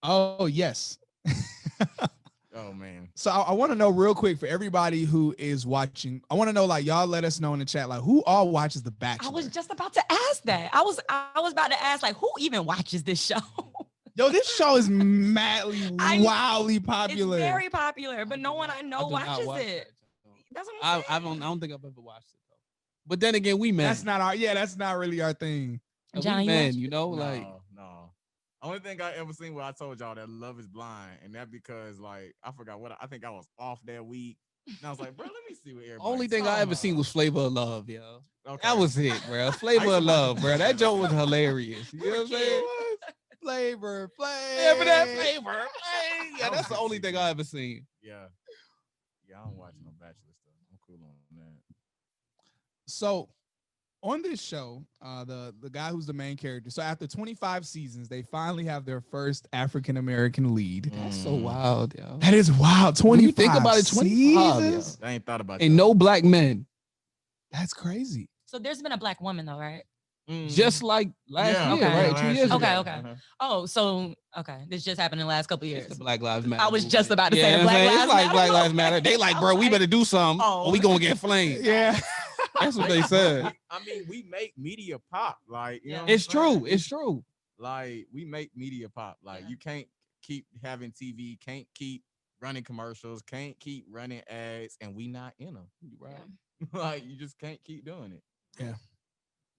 Oh, yes. Oh man. So I want to know real quick for everybody who is watching. I want to know, like, y'all let us know in the chat, like, who all watches The I Bachelor? was just about to ask that. I was about to ask, like, who even watches this show? Yo, this show is madly, wildly popular. It's very popular, but no one I know watches it. That's what I'm saying. I don't think I've ever watched it though. But then again, we men. That's not our. Yeah, that's not really our thing. John, we you men, watch- you know, No, like no. Only thing I ever seen where I told y'all that Love is Blind, and that because like I forgot what I think I was off that week, and I was like, bro, let me see what everybody. only thing I ever seen was Flavor of Love, yo. Okay. That was it, bro. Flavor of Love, bro. That joke was hilarious. You know what I'm saying? Flavor. Remember that Flavor? Yeah, that's the only thing I ever seen. Yeah. Yeah, I don't watch no Bachelor stuff. I'm cool on that. So on this show, the guy who's the main character. So after 25 seasons, they finally have their first African American lead. That's so wild, yo. That is wild. 25 When you think about it, 25, seasons. I ain't thought about And that. no black men. That's crazy. So there's been a black woman though, right? Just like last Yeah, year, okay. right? 2 years Okay, ago. okay. Oh, so this just happened in the last couple of It's years. the Black Lives Matter. I was movement. just about to say Yeah, the you know what Black I'm saying? Lives It's like Matter. Black Lives Matter. They like, bro, we better do something or we gonna get flamed. Yeah. That's what they said. I mean, we make media pop. Like, you know, what It's I'm saying? true. It's true. Like, we make media pop. Like, you can't keep having TV, can't keep running commercials, can't keep running ads, and we not in them. Right. Like, you just can't keep doing it. Yeah.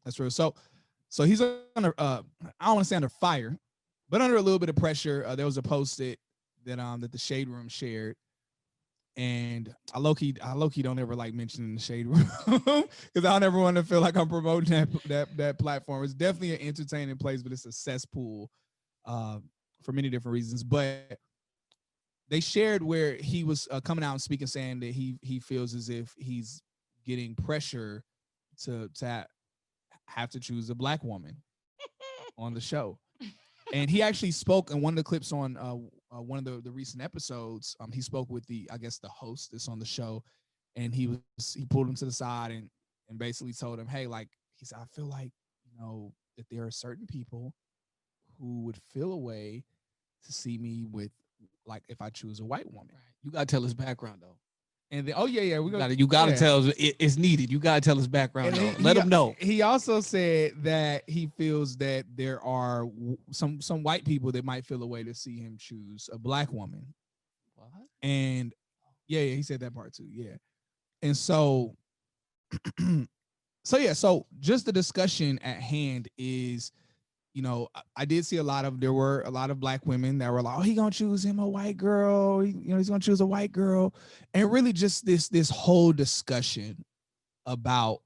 That's real. So he's under I don't want to say under fire, but under a little bit of pressure. There was a post that the Shade Room shared. And I low key don't ever like mentioning the Shade Room because I don't ever want to feel like I'm promoting that platform. It's definitely an entertaining place, but it's a cesspool for many different reasons. But they shared where he was coming out and speaking, saying that he feels as if he's getting pressure to have to choose a black woman on the show. And he actually spoke in one of the clips on one of the recent episodes. He spoke with the host that's on the show, and he pulled him to the side and basically told him, hey, like, he said, I feel like, that there are certain people who would feel a way to see me with, like, if I choose a white woman. Right. You gotta tell his background though. And then, you gotta tell us it's needed. You gotta tell his background though. Let him know. He also said that he feels that there are some white people that might feel a way to see him choose a black woman. What? And yeah, he said that part too. Yeah. And so so just the discussion at hand is, I did see there were a lot of black women that were like, oh, he gonna choose him a white girl. He's gonna choose a white girl. And really just this whole discussion about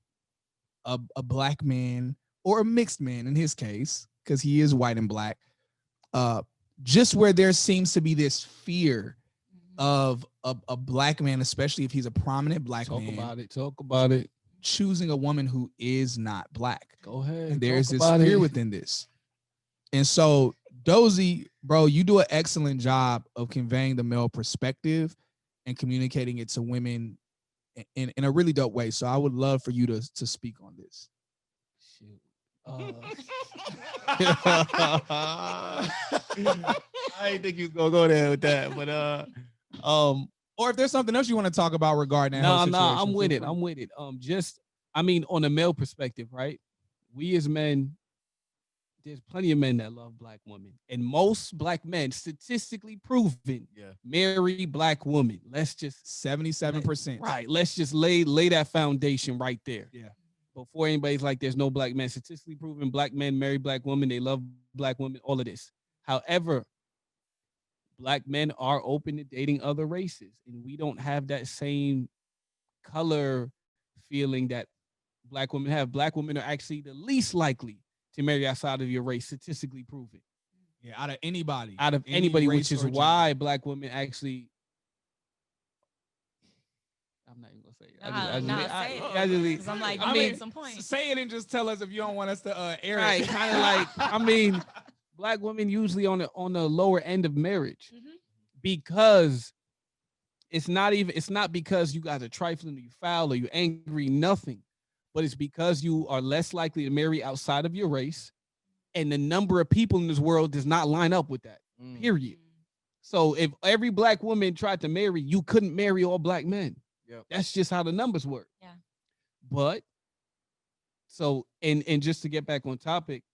a black man or a mixed man in his case, because he is white and black, just where there seems to be this fear of a black man, especially if he's a prominent black man. Talk about it. Choosing a woman who is not black. Go ahead. And there's this fear within this. And so, Dozy, bro, you do an excellent job of conveying the male perspective and communicating it to women in a really dope way. So I would love for you to speak on this. I didn't think you was gonna go there with that, but or if there's something else you want to talk about regarding that. No, I'm with it. I'm with it. On a male perspective, right? We as men, there's plenty of men that love black women, and most black men, statistically proven, marry black women. Let's just 77%. Right. Let's just lay that foundation right there. Yeah. Before anybody's like, there's no black men. Statistically proven, black men marry black women. They love black women. All of this. However, black men are open to dating other races, and we don't have that same color feeling that black women have. Black women are actually the least likely to marry outside of your race, statistically proven. Yeah, out of anybody. Which is why black women actually. I'm not even gonna say it. Because I'm like, you made some points. Say it and just tell us if you don't want us to air it. Right, kind of like, black women usually on the lower end of marriage, because it's not because you guys are trifling or you foul or you're angry, nothing. But it's because you are less likely to marry outside of your race, and the number of people in this world does not line up with that. Period. So if every black woman tried to marry, you couldn't marry all black men. Yep. That's just how the numbers work. Yeah. But so and just to get back on topic,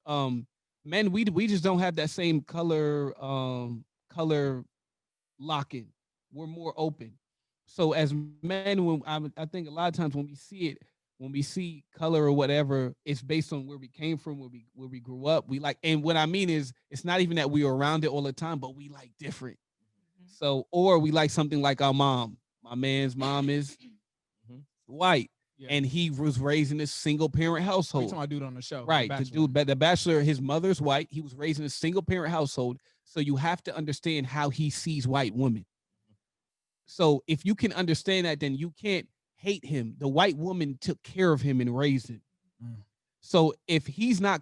men, we just don't have that same color lock-in. We're more open. So as men, I think a lot of times when we see it, when we see color or whatever, it's based on where we came from, where we grew up. We like, and what I mean is, it's not even that we are around it all the time, but we like different. So, or we like something like our mom. My man's mom is white, and he was raised in a single parent household. Talking about dude on the show, right? The dude, the Bachelor, his mother's white. He was raised in a single parent household, so you have to understand how he sees white women. So if you can understand that, then you can't hate him. The white woman took care of him and raised him. So if he's not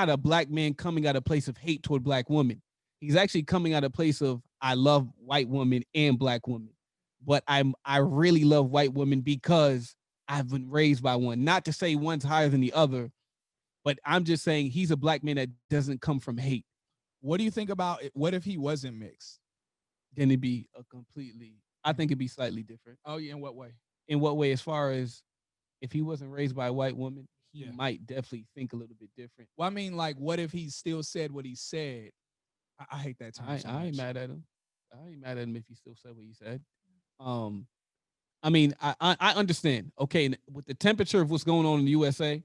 a black man coming out of a place of hate toward black women. He's actually coming out of a place of, I love white women and black women, but I really love white women because I've been raised by one. Not to say one's higher than the other, but I'm just saying he's a black man that doesn't come from hate. What do you think about it? What if he wasn't mixed? Then it'd be I think it'd be slightly different. Oh yeah, in what way? In what way? As far as if he wasn't raised by a white woman, he might definitely think a little bit different. Well, I mean, like, what if he still said what he said? I hate that term. I ain't mad at him. I ain't mad at him if he still said what he said. I mean, I understand. Okay, with the temperature of what's going on in the USA,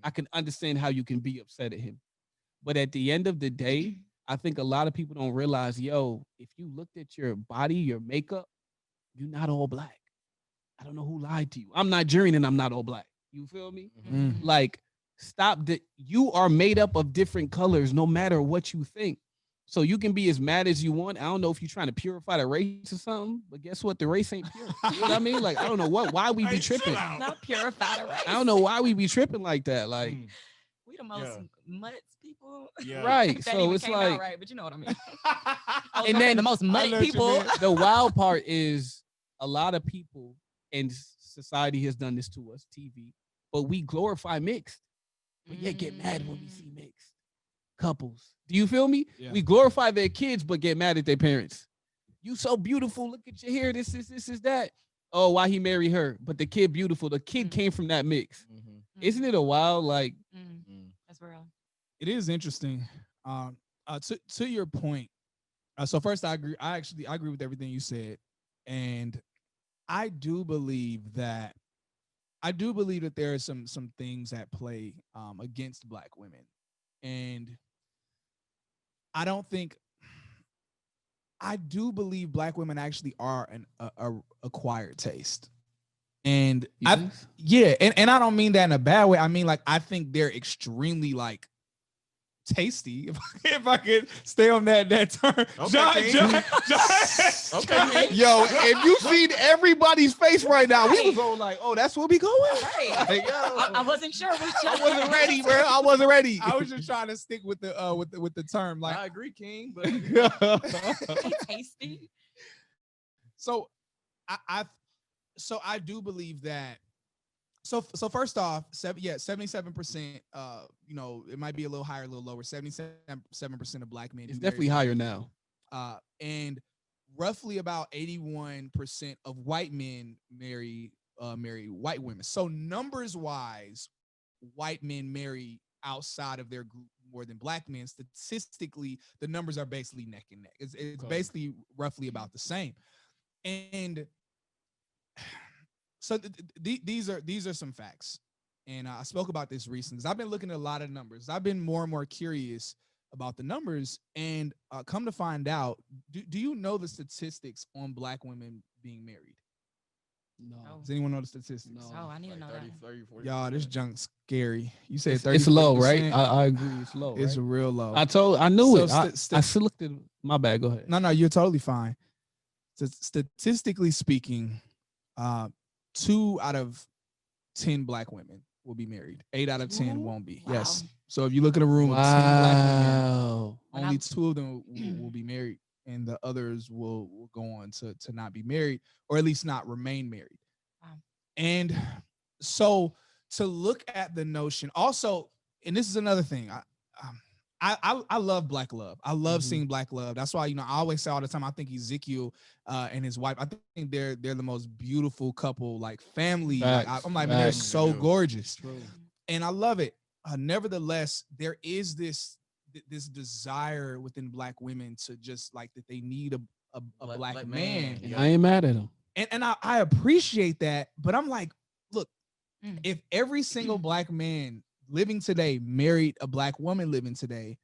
I can understand how you can be upset at him. But at the end of the day, I think a lot of people don't realize, if you looked at your body, your makeup, you're not all black. I don't know who lied to you. I'm Nigerian and I'm not all black. You feel me? Like, stop that. You are made up of different colors no matter what you think. So you can be as mad as you want. I don't know if you're trying to purify the race or something, but guess what? The race ain't pure. You know what I mean? Like, I don't know why we be tripping. Not purify the race. I don't know why we be tripping like that. Like, we the most mutts people. Right. So it's like, right, but you know what I mean. And then the most mutty people. The wild part is a lot of people, and society has done this to us, TV, but we glorify mixed, but yet get mad when we see mixed couples. Do you feel me? Yeah. We glorify their kids, but get mad at their parents. You so beautiful. Look at your hair. This is that. Oh, why he married her? But the kid beautiful. The kid came from that mix. Isn't it a wild, like? That's real. It is interesting. To your point. So first, I agree. I agree with everything you said, and I do believe that there are some things at play against black women, and I do believe black women actually are a acquired taste. And and I don't mean that in a bad way. I mean, like, I think they're extremely, like, tasty, if I could stay on that term. Okay, John. Yo, if you seen everybody's face right now, we was all like, "Oh, that's where we going." Right. Like, yo, I wasn't sure. I wasn't ready, bro. I wasn't ready. I was just trying to stick with the term. Like, I agree, King, but tasty. So, I do believe that. So first off, 77%. It might be a little higher, a little lower. 77% of black men. It's definitely higher now. And roughly about 81% of white men marry white women. So numbers wise, white men marry outside of their group more than black men. Statistically, the numbers are basically neck and neck. It's basically roughly about the same. And so these are some facts, and I spoke about this recently because I've been looking at a lot of numbers. I've been more and more curious about the numbers, and come to find out, do you know the statistics on black women being married? No. Does anyone know the statistics? No. Oh, I need to know 30, that. 30, 40. Y'all, this junk's scary. You said 30. It's low, right? I agree. It's low. It's real low. I knew it. I still looked at my bad. Go ahead. No, you're totally fine. Statistically speaking, 2 out of 10 black women will be married. 8 out of 10 won't be. Wow. Yes. So if you look at a room of 10 black women, only 2 of them will be married, and the others will go on to not be married, or at least not remain married. Wow. And so to look at the notion also, and this is another thing, I love black love. I love seeing black love. That's why, I always say all the time, I think Ezekiel and his wife, I think they're the most beautiful couple, like family. Like Facts. I'm like, man, they're Facts. so gorgeous. True. And I love it. Nevertheless, there is this desire within black women to just like that they need a black man. And I ain't mad at them. And I appreciate that, but I'm like, look, Mm. if every single black man living today married a black woman living today,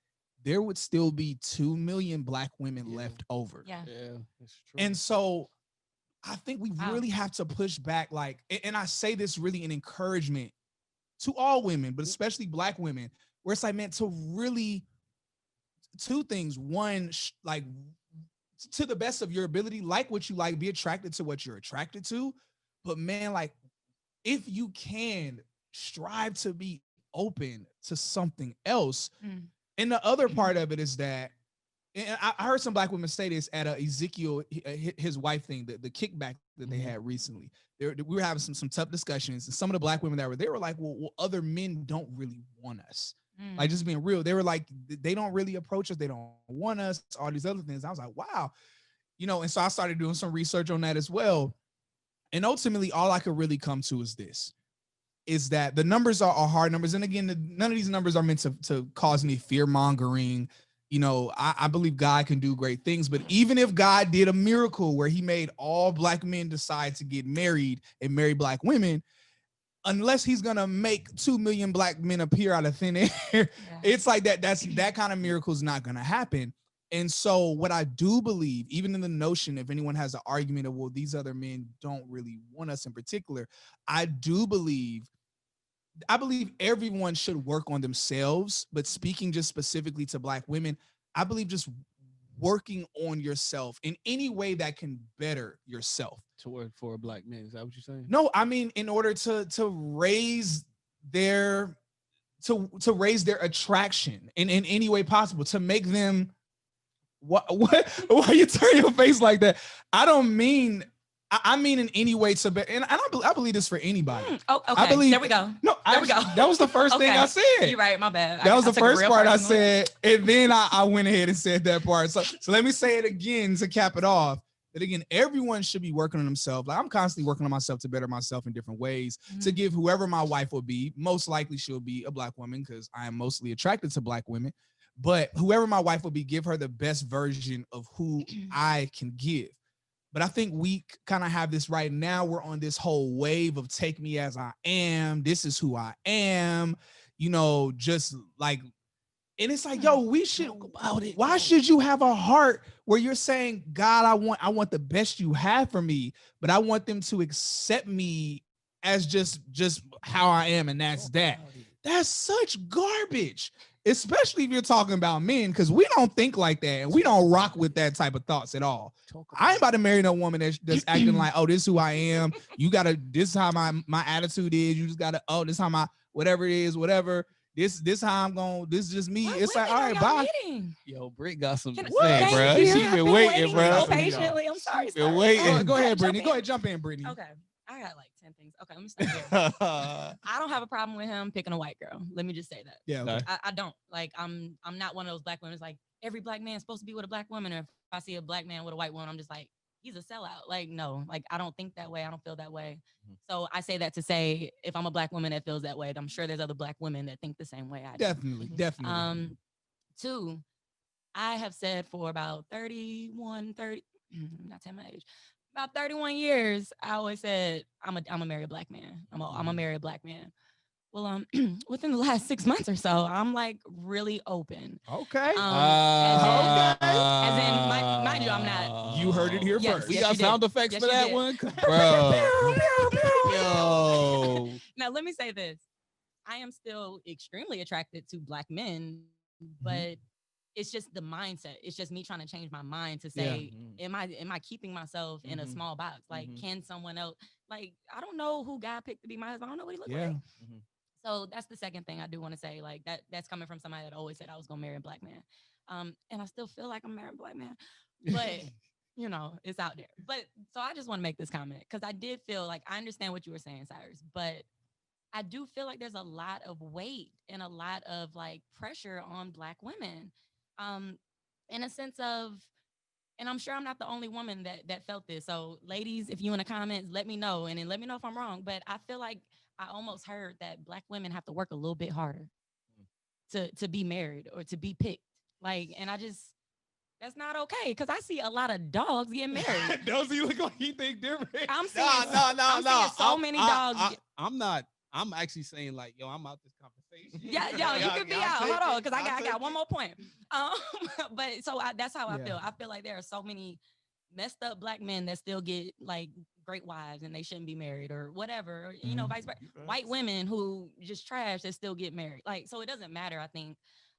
there would still be 2 million black women left over. Yeah, that's true. And so I think we really have to push back, like, and I say this really in encouragement to all women, but especially black women, where it's like, man, to really, two things. One, like, to the best of your ability, like what you like, be attracted to what you're attracted to. But man, like, if you can, strive to be open to something else. And the other part of it is that, and I heard some black women say this at Ezekiel, his wife thing, the kickback that they had recently. We were having some tough discussions, and some of the black women they were like, well, other men don't really want us. Like, just being real, they were like, they don't really approach us, they don't want us, all these other things. I was like, wow, and so I started doing some research on that as well. And ultimately, all I could really come to is that the numbers are hard numbers. And again, none of these numbers are meant to cause any fear mongering. I believe God can do great things, but even if God did a miracle where he made all black men decide to get married and marry black women, unless he's going to make 2 million black men appear out of thin air, it's like that kind of miracle is not going to happen. And so what I do believe, even in the notion, if anyone has an argument of, well, these other men don't really want us in particular, I believe everyone should work on themselves. But speaking just specifically to black women, I believe just working on yourself in any way that can better yourself. To work for a black man, is that what you're saying? No, I mean, in order to raise their raise their attraction in any way possible, to make them why you turn your face like that? I don't mean, I mean in any way to be, and I believe this for anybody. Oh, okay. I believe, there we go. No, there we go. That was the first thing I said. You're right. My bad. That was the first part I said, and then I went ahead and said that part. So let me say it again to cap it off. That again, everyone should be working on themselves. Like, I'm constantly working on myself to better myself in different ways, to give whoever my wife will be, most likely she'll be a black woman because I am mostly attracted to black women. But whoever my wife will be, give her the best version of who I can give. But I think we kind of have this right now. We're on this whole wave of take me as I am. This is who I am, just like, and it's like, yo, we should, why should you have a heart where you're saying, God, I want the best you have for me, but I want them to accept me as just how I am. And that's that. That's such garbage. Especially if you're talking about men, because we don't think like that, and we don't rock with that type of thoughts at all. I ain't about to marry no woman that's acting like, oh, this is who I am. You gotta, this is how my attitude is. You just gotta, oh, this is how my whatever it is, whatever. This how I'm going. This is just me. It's like, all right, bye. Meeting? Yo, Britt got something to say, bro. She been waiting, bro. So patiently. I'm sorry. Been waiting. Go ahead, Brittany. Go ahead, jump in, Brittany. Okay. I got like 10 things. Okay, let me start here. I don't have a problem with him picking a white girl. Let me just say that. Yeah, okay. I don't. Like, I'm not one of those black women. It's like every black man is supposed to be with a black woman. Or if I see a black man with a white woman, I'm just like, he's a sellout. Like, no, like, I don't think that way. I don't feel that way. So I say that to say, if I'm a black woman that feels that way, I'm sure there's other black women that think the same way I do. Definitely. Two, I have said for about 30, not telling my age, about 31 years, I always said, I'm a marry a black man. I'm a marry a black man. Well, within the last 6 months or so, I'm like really open. Okay. As in, mind you, I'm not. You heard it here first. We got sound effects for that one, bro. Yo. Now, let me say this: I am still extremely attracted to black men, but it's just the mindset. It's just me trying to change my mind to say, am I keeping myself in a small box? Like, can someone else? Like, I don't know who God picked to be my husband. I don't know what he looked like. So that's the second thing I do want to say. Like, that's coming from somebody that always said I was gonna marry a black man. And I still feel like I'm marrying a black man, but it's out there. But so I just want to make this comment because I did feel like I understand what you were saying, Cyrus, but I do feel like there's a lot of weight and a lot of like pressure on Black women, um, in a sense of, and I'm sure I'm not the only woman that felt this. So, ladies, if you in the comments, let me know, and then let me know if I'm wrong. But I feel like I almost heard that Black women have to work a little bit harder to be married or to be picked. Like, and I just that's not okay because I see a lot of dogs getting married. Does he look like he think different? I'm seeing No. I'm seeing so many dogs. I'm not. I'm actually saying like, yo, I'm out this conversation. Yeah, yo, you could be I'll out. take Hold on, it. because I I'll got take one it. more point. Um, but so that's how I Yeah. feel. I feel like there are so many messed up Black men that still get like great wives and they shouldn't be married or whatever. Or, you know, Mhm. vice versa. White women who just trash that still get married. Like, so it doesn't matter. I think.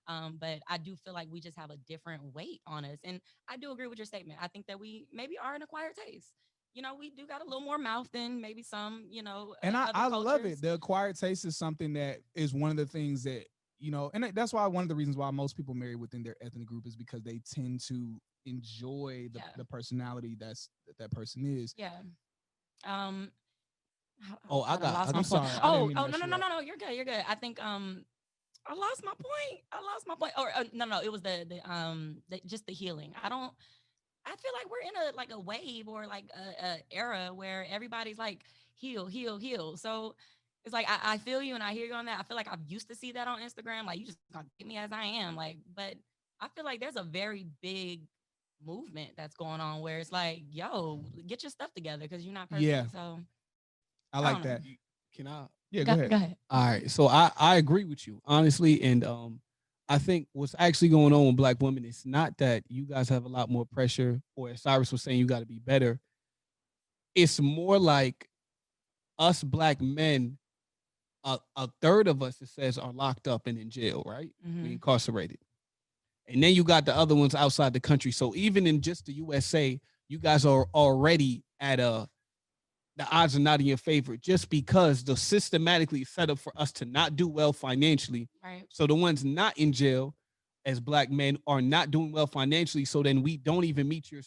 But I do feel like we just have a different weight on us, and I do agree with your statement. I think that we maybe are an acquired taste. You know, we do got a little more mouth than maybe some, you know, And other I love it. cultures. The acquired taste is something that is one of the things that, and that's why one of the reasons why most people marry within their ethnic group is because they tend to enjoy Yeah. the personality that person is. Yeah. Um, Oh, I done got. lost I my I'm got. point. sorry, I didn't Oh, mean to oh, mess no, no, you no, up. no, no. You're good. You're good. I think I lost my point. I lost my point. Or no, it was just the healing. I feel like we're in a like a wave or like a era where everybody's like heal, heal, heal. So it's like I feel you and I hear you on that. I feel like I've used to see that on Instagram. Like you just gotta get me as I am. Like, but I feel like there's a very big movement that's going on where it's like, yo, get your stuff together because you're not Yeah, perfect. So I I like don't know. that. Can I? Yeah, go ahead. Go ahead. All right. So I agree with you honestly, and I think what's actually going on with Black women is not that you guys have a lot more pressure, or as Cyrus was saying, you got to be better. It's more like us Black men. A third of us, it says, are locked up and in jail. Right? We Mm-hmm. incarcerated. And then you got the other ones outside the country. So even in just the USA, you guys are already at the odds are not in your favor just because the systematically set up for us to not do well financially. Right. So the ones not in jail as Black men are not doing well financially. So then we don't even meet your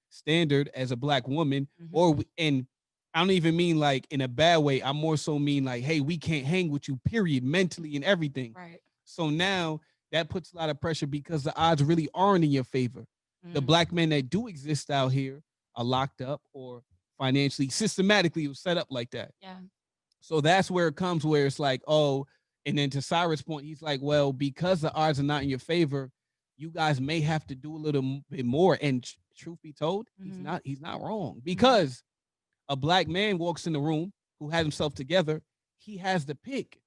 standard as a Black woman, Mm-hmm. or and I don't even mean like in a bad way. I more so mean like, hey, we can't hang with you, period, mentally and everything. Right. So now that puts a lot of pressure because the odds really aren't in your favor. The Mm-hmm. Black men that do exist out here are locked up or financially, systematically, it was set up like that. Yeah. So that's where it comes where it's like, oh, and then to Cyrus' point, he's like, well, because the odds are not in your favor, you guys may have to do a little bit more. And truth be told, Mm-hmm. he's not wrong Mm-hmm. because a Black man walks in the room who has himself together, he has the pick.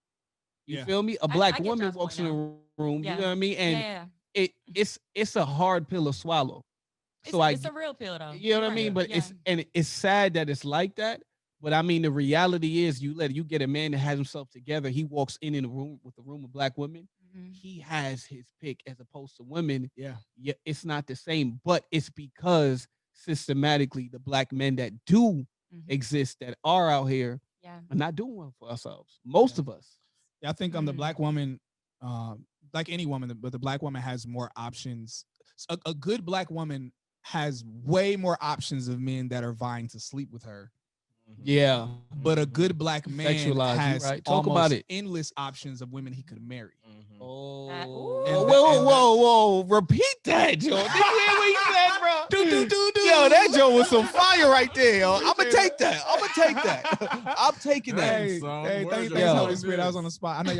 You Yeah. feel me? A I Black get woman y'all's point walks in the now. room, you know what I Yeah. mean? And Yeah. Yeah. it's a hard pill to swallow. So It's a real pill though. you know You're what I right. mean? But Yeah. it's sad that it's like that. But I mean, the reality is, you get a man that has himself together. He walks in a room with a room of Black women. Mm-hmm. He has his pick as opposed to women. Yeah. Yeah, it's not the same, but it's because systematically the Black men that do Mm-hmm. exist that are out here Yeah. are not doing well for ourselves. Most Yeah. of us. Yeah, I think the Mm. Black woman, like any woman, but the Black woman has more options. A good Black woman has way more options of men that are vying to sleep with her. Yeah, But a good Black man sexualize. You has right? Talk about almost it. endless options of women he could marry. Oh, And Ooh. the, whoa, and the, whoa, whoa! Repeat that, Joe. Did you hear what he said, bro? do. Yo, that Joe was some fire right there. Yo. I'm gonna take that. I'm gonna take that. I'm taking that. Dang, Hey, son. hey, Where's thanks, your Holy Yo. Spirit. I was this? on the spot. I know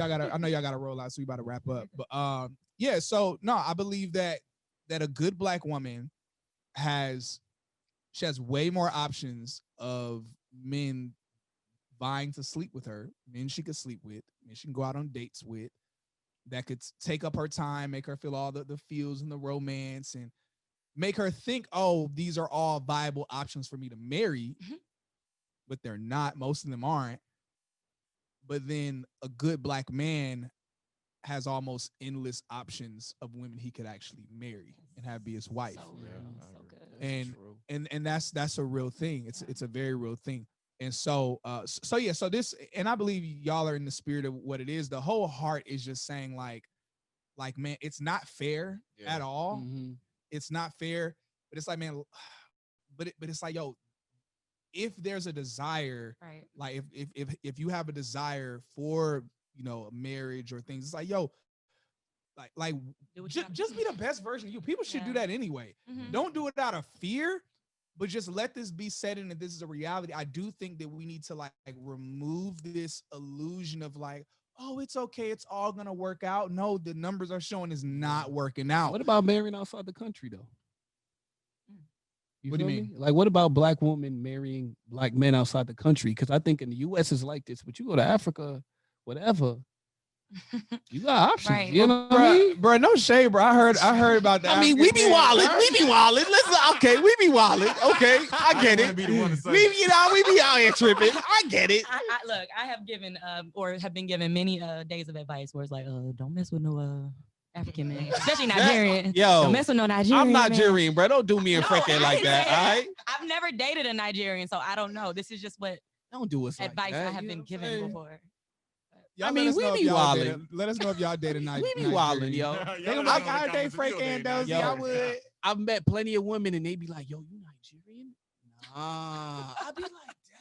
y'all gotta roll out, so we about to wrap up. But yeah. So no, I believe that a good Black woman has she has way more options of men vying to sleep with her, men she could sleep with, men she can go out on dates with, that could take up her time, make her feel all the feels and the romance, and make her think, oh, these are all viable options for me to marry, Mhm. but they're not. Most of them aren't. But then a good Black man has almost endless options of women he could actually marry and have be his wife. So Yeah, real. I So agree. good. And true. that's a real thing. It's a very real thing. And so yeah, so this, and I believe y'all are in the spirit of what it is. The whole heart is just saying like man, it's not fair Yeah. at all. Mm-hmm. It's not fair, but it's like, man, but it's like, yo, if there's a desire, Right. like if you have a desire for a marriage or things, it's like like Do what you gotta just do. be the best version of you. People should do Yeah. that anyway. Mhm. Don't do it out of fear, but just let this be said and that this is a reality. I do think that we need to like remove this illusion of like, oh, it's okay, it's all gonna work out. No, the numbers are showing it's not working out. What about marrying outside the country though? What do you feel mean? me? Like, what about black women marrying black men outside the country? Because I think in the U.S. is like this, but you go to Africa, whatever, you got options. Right. You know what I mean? Bro, no shade, bro. I heard about that. I mean, we be wildin'. We be wildin'. Listen, okay, we be wildin'. Okay, I get wanna it. be the one to say We be out here tripping. I get it. Look, I have given or have been given many days of advice where it's like, don't mess with no African man, especially Nigerian. Yo, Don't mess with no Nigerian. I'm man. Nigerian, bro. Don't do me and No, Frankie I like didn't that. say All right? I've never dated a Nigerian, so I don't know. This is just what Don't do us like advice that. I have You know been what I'm given saying? before. Y'all I mean, let us we know if be y'all wildin'. dated- Let us know if y'all dated We be wildin', yo. Y'all Think let about us I know in the date comments if Frank you and dated Dozy. I Nigerian. would. I've met plenty of women and they be like, yo, you Nigerian? Nah. I be like,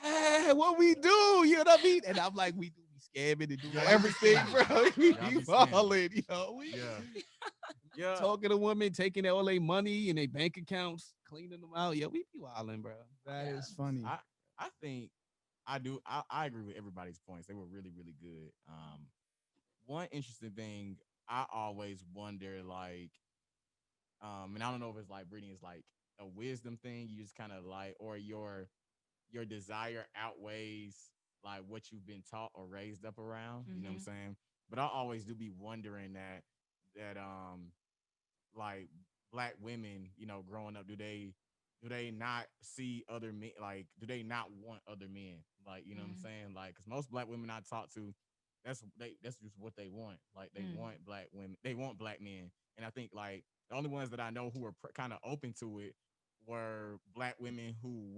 dang, what we do? You know what I mean? And I'm like, we do be scamming and doing Y'all be everything, scamming. bro. We Y'all be be scamming. balling, you know. We Yeah. talking to women, taking all their money and their bank accounts, cleaning them out. Yeah, we be wilding, bro. That is funny. I think I agree with everybody's points. They were really, really good. One interesting thing I always wonder, like, and I don't know if it's like breeding is like a wisdom thing. You just kind of like, or your desire outweighs like what you've been taught or raised up around. You know what I'm saying? But I always do be wondering that like black women, growing up, do they not see other men, like do they not want other men, like what I'm saying, like because most black women I talk to, that's just what they want, like they want black women, they want black men. And I think like the only ones that I know who were kind of open to it were black women who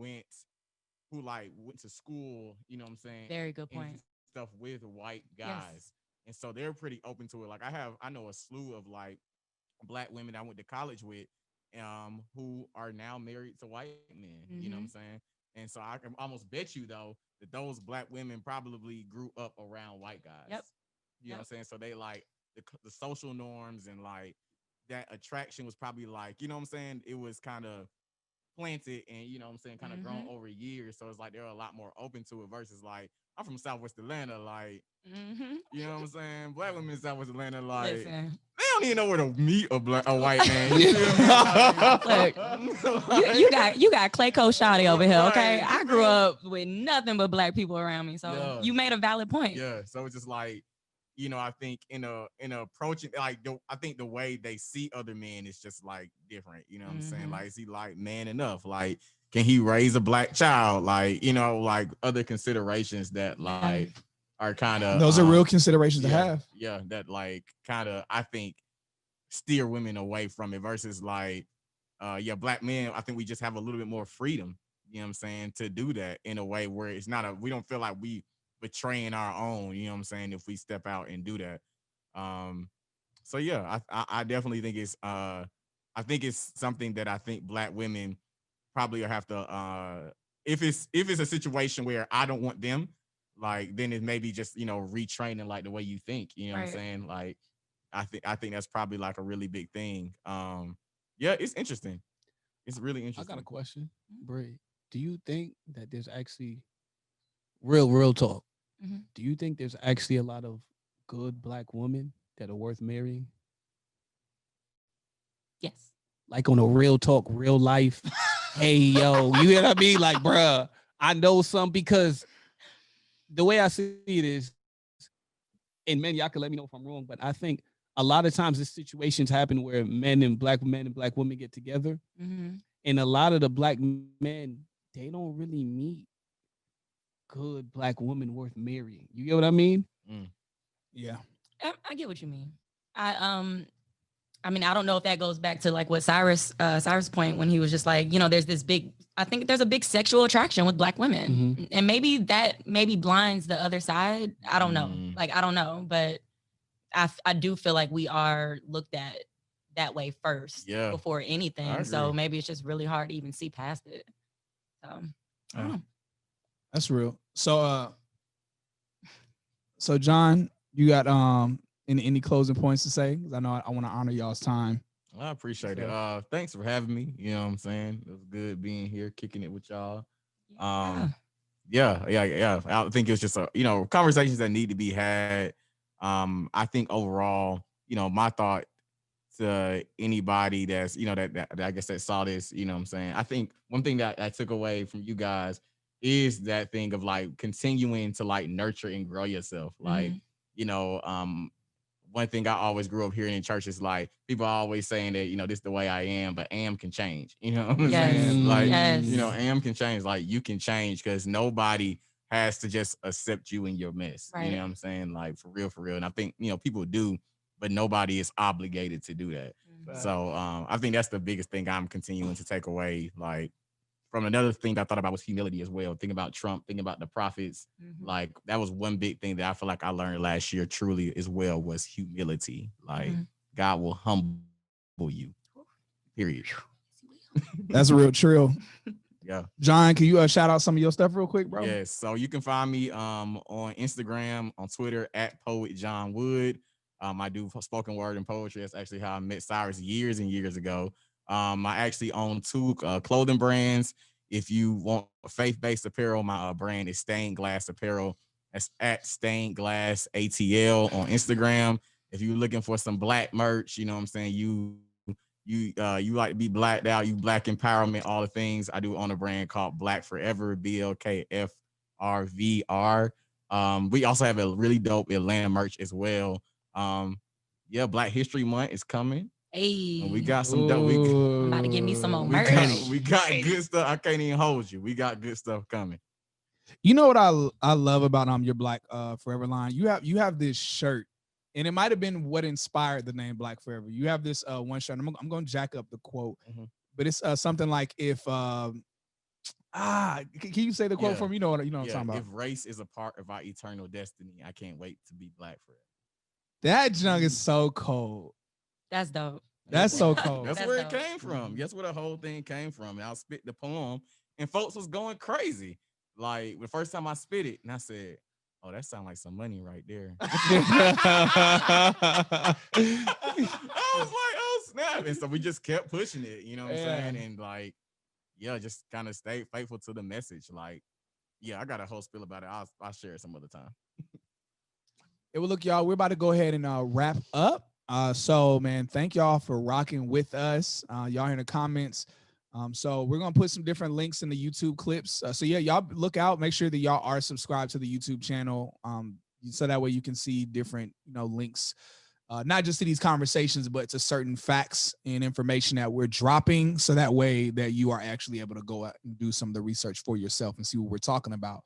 like went to school, what I'm saying, Very good and point. stuff with white guys. Yes. And so they're pretty open to it. Like I know a slew of like black women I went to college with, who are now married to white men. You know what I'm saying? And so I can almost bet you though that those black women probably grew up around white guys. Yep. You know what I'm saying? So they like the social norms and like that attraction was probably like, you know what I'm saying? It was kind of planted and you know what I'm saying, kind of grown over years. So it's like they're a lot more open to it versus like I'm from Southwest Atlanta, like you know what I'm saying? Black women in Southwest Atlanta, like Listen, they don't even know where to meet a white man. look, you got Clayco Shawty over here, okay? Right. I grew up with nothing but black people around me, so Yeah. you made a valid point. Yeah, so it's just like, I think in a approaching like I think the way they see other men is just like different. You know what I'm saying? Like, is he like man enough? Like, can he raise a black child? Like, like other considerations that like are kind of Those are real considerations to have. Yeah, that like kind of I think steer women away from it versus like black men, I think we just have a little bit more freedom, you know what I'm saying, to do that in a way where it's not we don't feel like we betraying our own, you know what I'm saying, if we step out and do that. So yeah, I definitely think it's something that I think black women probably have to if it's a situation where I don't want them, like then it may be just, retraining like the way you think, you know what I'm saying? Like I think that's probably like a really big thing. Yeah, it's interesting. It's really interesting. I got a question, Bray. Do you think that there's actually real talk? Do you think there's actually a lot of good black women that are worth marrying? Yes. Like on a real talk, real life. Hey, yo, you know what I mean? Like, bruh, I know some because the way I see it is, and men, y'all can let me know if I'm wrong, but I think a lot of times this situations happen where men and black women get together. And a lot of the black men, they don't really meet good black women worth marrying. You get what I mean? Yeah. I get what you mean. I mean, I don't know if that goes back to like what Cyrus point when he was just like, there's this big, I think there's a big sexual attraction with black women. And maybe that blinds the other side. I don't know. Like, I don't know, but I do feel like we are looked at that way first before anything. So maybe it's just really hard to even see past it. So I don't know. That's real. So John, you got any closing points to say? Because I know I want to honor y'all's time. I appreciate it. So, Thanks for having me. You know what I'm saying? It was good being here, kicking it with y'all. Yeah. Um, yeah. I think it was just conversations that need to be had. I think overall, my thought to anybody that's that I guess that saw this, you know what I'm saying. I think one thing that I took away from you guys is that thing of like continuing to like nurture and grow yourself. Like, Mhm. you know, um, one thing I always grew up hearing in church is like people are always saying that, this is the way I am, but am can change. You know what I'm Yes. saying? Like, Yes. am can change. Like you can change because nobody has to just accept you in your mess. You know Right. what I'm saying? Like for real, for real. And I think, people do, but nobody is obligated to do that. Mhm. So I think that's the biggest thing I'm continuing to take away. Like from another thing that I thought about was humility as well. Thinking about Trump, thinking about the prophets. Mhm. Like that was one big thing that I feel like I learned last year truly as well was humility. Like Mhm. God will humble you. Period. that's real true. Yeah. John, can you shout out some of your stuff real quick, bro? Yes. So you can find me on Instagram, on Twitter at Poet John Wood. I do spoken word and poetry. That's actually how I met Cyrus years and years ago. I actually own two clothing brands. If you want faith-based apparel, my brand is Stained Glass Apparel. That's at Stained Glass ATL on Instagram. If you're looking for some black merch, you know what I'm saying, you like to be blacked out, you black empowerment, all the things. I do own a brand called Black Forever, BLKFRVR. We also have a really dope Atlanta merch as well. Yeah, Black History Month is coming. And we Hey, got some dope. We I'm about to get me some more we merch. got we got good stuff. I can't even hold you. We got good stuff coming. You know what I love about your Black Forever line? You have this shirt, and it might have been what inspired the name Black Forever. You have this one shirt. I'm going to jack up the quote, Mhm. but it's something like if can you say the quote Yeah, for me? You know what I'm yeah. talking If about. race is a part of our eternal destiny, I can't wait to be black forever. That junk is so cold. That's dope. That's so That's cold. That's where it dope. came from. That's where the whole thing came from. And I spit the poem, and folks was going crazy. Like the first time I spit it, and I said, "Oh, that sounds like some money right there." I was like, "Oh snap!" And so we just kept pushing it. You know what I'm Yeah. saying? And like, yeah, just kind of stayed faithful to the message. Like, yeah, I got a whole spiel about it. I'll share it some other time. It will look, y'all. We're about to go ahead and wrap up. So man, thank y'all for rocking with us. Y'all in the comments. So we're gonna put some different links in the YouTube clips. So yeah, y'all look out. Make sure that y'all are subscribed to the YouTube channel. So that way you can see different, links, not just to these conversations, but to certain facts and information that we're dropping. So that way that you are actually able to go out and do some of the research for yourself and see what we're talking about.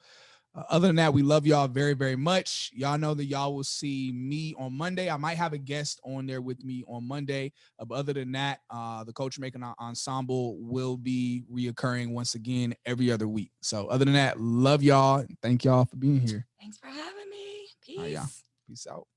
Other than that, we love y'all very, very much. Y'all know that y'all will see me on Monday. I might have a guest on there with me on Monday. But other than that, the Culture Making Ensemble will be reoccurring once again every other week. So other than that, love y'all. Thank y'all for being here. Thanks for having me. All right, y'all. Peace. Peace out.